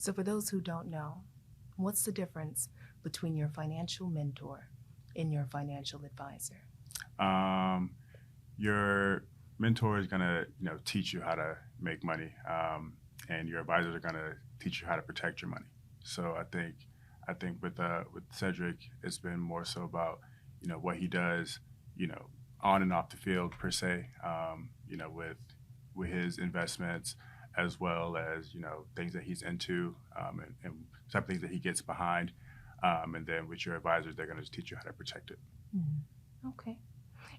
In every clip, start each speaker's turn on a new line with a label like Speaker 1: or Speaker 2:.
Speaker 1: So, for those who don't know, what's the difference between your financial mentor and your financial advisor?
Speaker 2: Um, your mentor is gonna, teach you how to make money, and your advisors are gonna teach you how to protect your money. So I think with Cedric, it's been more so about, what he does, you know, on and off the field per se, with his investments as well as things that he's into, and some things that he gets behind, and then with your advisors, they're gonna teach you how to protect it.
Speaker 1: Mhm. Okay.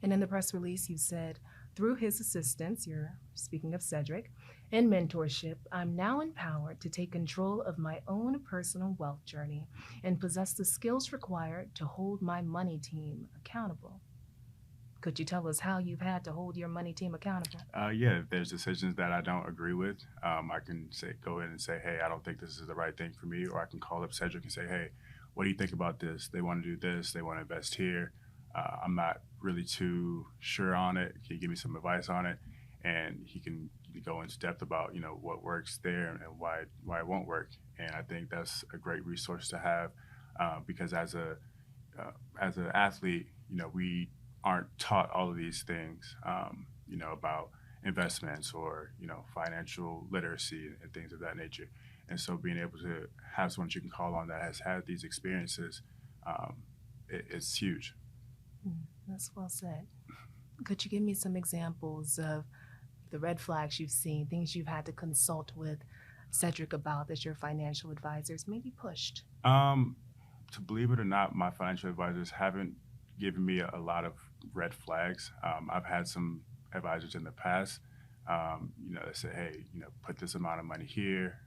Speaker 1: And in the press release, you said, through his assistance, you're speaking of Cedric, and mentorship, I'm now empowered to take control of my own personal wealth journey and possess the skills required to hold my money team accountable. Could you tell us how you've had to hold your money team accountable?
Speaker 2: Yeah, if there's decisions that I don't agree with, I can go in and say, hey, I don't think this is the right thing for me, or I can call up Cedric and say, hey, what do you think about this? They want to do this, they want to invest here. I'm not really too sure on it. Can you give me some advice on it? And he can go into depth about what works there and why it won't work. And I think that's a great resource to have, because as an athlete, we aren't taught all of these things, about investments or financial literacy and things of that nature. And so, being able to have someone you can call on that has had these experiences, it's huge.
Speaker 1: That's well said. Could you give me some examples of the red flags you've seen, things you've had to consult with Cedric about that your financial advisors maybe pushed?
Speaker 2: Um, to believe it or not, my financial advisors haven't given me a lot of red flags. I've had some advisors in the past, that say, hey, put this amount of money here,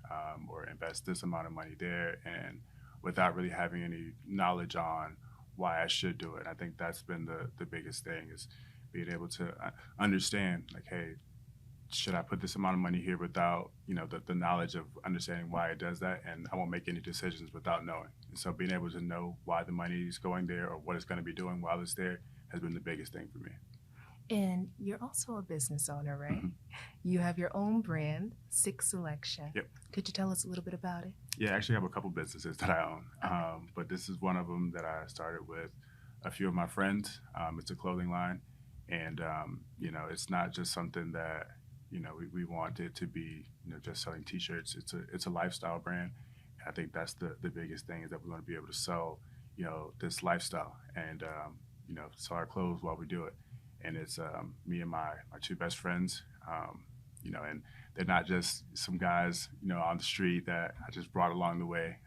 Speaker 2: or invest this amount of money there, and without really having any knowledge on why I should do it. I think that's been the biggest thing is being able to understand, like, hey, should I put this amount of money here without the knowledge of understanding why it does that, and I won't make any decisions without knowing. And so being able to know why the money is going there or what it's going to be doing while it's there has been the biggest thing for me.
Speaker 1: And you're also a business owner, right?
Speaker 2: Hmm.
Speaker 1: You have your own brand, Six Selection.
Speaker 2: Yep.
Speaker 1: Could you tell us a little bit about it?
Speaker 2: Yeah, I actually have a couple businesses that I own,
Speaker 1: Okay.
Speaker 2: but this is one of them that I started with a few of my friends. It's a clothing line, and it's not just something that we want it to be just selling T-shirts. It's a lifestyle brand. I think that's the biggest thing is that we want to be able to sell this lifestyle and sell our clothes while we do it. And it's me and my two best friends, and they're not just some guys on the street that I just brought along the way.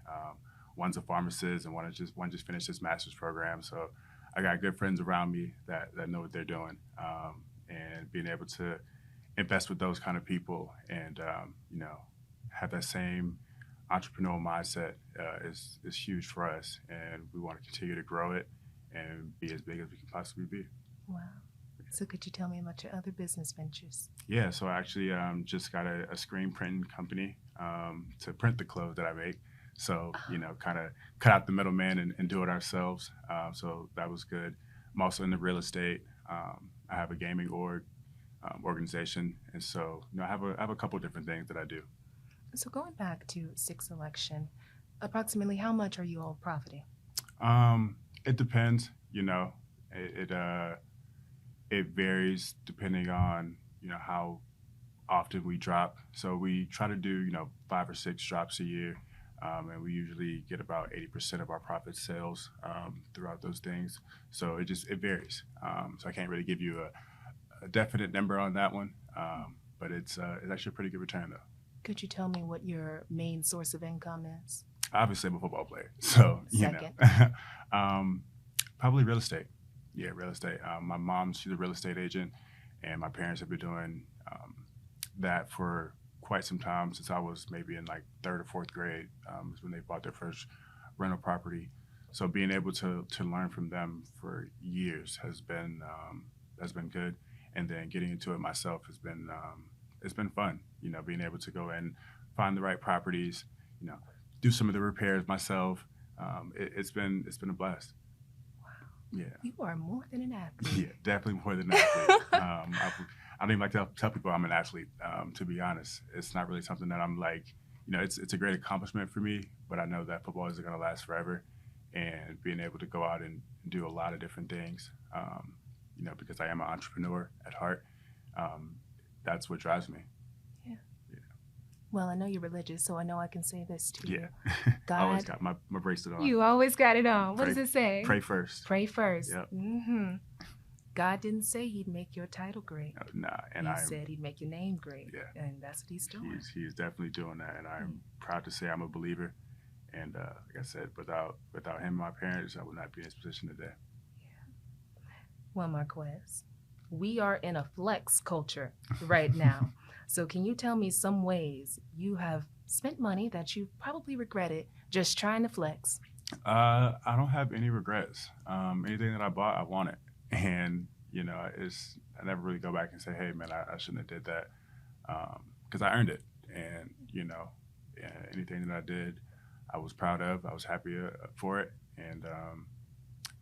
Speaker 2: One's a pharmacist and one just finished his master's program. So I got good friends around me that know what they're doing, and being able to invest with those kind of people and have that same entrepreneurial mindset is huge for us, and we want to continue to grow it and be as big as we can possibly be.
Speaker 1: Wow. So, could you tell me about your other business ventures?
Speaker 2: Yeah, so I actually just got a screen printing company to print the clothes that I make. So, kind of cut out the middleman and do it ourselves. So that was good. I'm also in the real estate. I have a gaming organization, and so I have a couple different things that I do.
Speaker 1: So, going back to Six Selection, approximately how much are you all profiting?
Speaker 2: It depends. It varies depending on how often we drop. So we try to do 5 or 6 drops a year, and we usually get about 80% of our profit sales throughout those things. So it varies. So I can't really give you a definite number on that one, but it's actually a pretty good return though.
Speaker 1: Could you tell me what your main source of income is?
Speaker 2: Obviously, I'm a football player, so
Speaker 1: Second.
Speaker 2: um, probably real estate. Yeah, real estate. My mom, she's a real estate agent, and my parents have been doing that for quite some time since I was maybe in like third or fourth grade. Is when they bought their first rental property. So being able to learn from them for years has been good, and then getting into it myself has been it's been fun. Being able to go and find the right properties, you know, do some of the repairs myself. It's been a blast. Yeah.
Speaker 1: You are more than an athlete.
Speaker 2: Yeah, definitely more than an athlete. I don't even like to tell people I'm an athlete. To be honest, it's not really something that I'm like, it's a great accomplishment for me, but I know that football isn't going to last forever. And being able to go out and do a lot of different things, because I am an entrepreneur at heart, um, that's what drives me.
Speaker 1: Yeah.
Speaker 2: Yeah.
Speaker 1: Well, I know you're religious, so I know I can say this to you.
Speaker 2: Yeah. I always
Speaker 1: God,
Speaker 2: got my bracelet on.
Speaker 1: you always got it on. What
Speaker 2: Pray,
Speaker 1: does it say?
Speaker 2: pray first.
Speaker 1: Pray first.
Speaker 2: Yep.
Speaker 1: God didn't say he'd make your title great.
Speaker 2: Nah, and
Speaker 1: He
Speaker 2: I
Speaker 1: said he'd make your name great.
Speaker 2: Yeah.
Speaker 1: And that's what he's doing.
Speaker 2: He's definitely doing that, and I'm proud to say I'm a believer. And like I said, without him, and my parents, I would not be in this position today.
Speaker 1: Well, Marquez, we are in a flex culture right now. So can you tell me some ways you have spent money that you probably regretted just trying to flex?
Speaker 2: I don't have any regrets. Anything that I bought, I want it, and I never really go back and say, hey man, I shouldn't have did that, because I earned it, and anything that I did, I was proud of. I was happy for it, and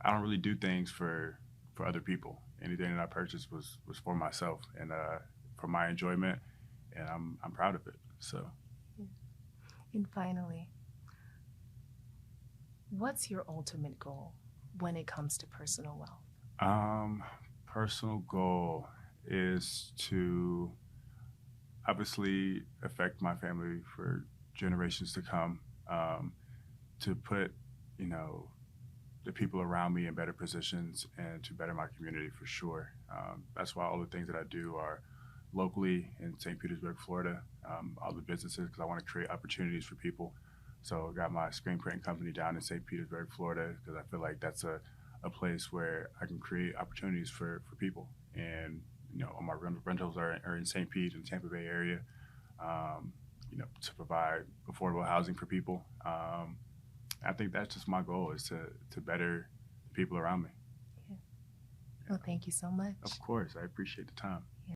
Speaker 2: I don't really do things for other people. Anything that I purchased was for myself and for my enjoyment, and I'm proud of it. So.
Speaker 1: And finally, what's your ultimate goal when it comes to personal wealth?
Speaker 2: Personal goal is to obviously affect my family for generations to come. To put, the people around me in better positions and to better my community for sure. That's why all the things that I do are locally in St. Petersburg, Florida. All the businesses, because I want to create opportunities for people. So I got my screen printing company down in St. Petersburg, Florida, because I feel like that's a place where I can create opportunities for people. And, all my rentals are in St. Pete and Tampa Bay area, to provide affordable housing for people. I think that's just my goal, is to better the people around me.
Speaker 1: Yeah. Well, thank you so much.
Speaker 2: Of course. I appreciate the time.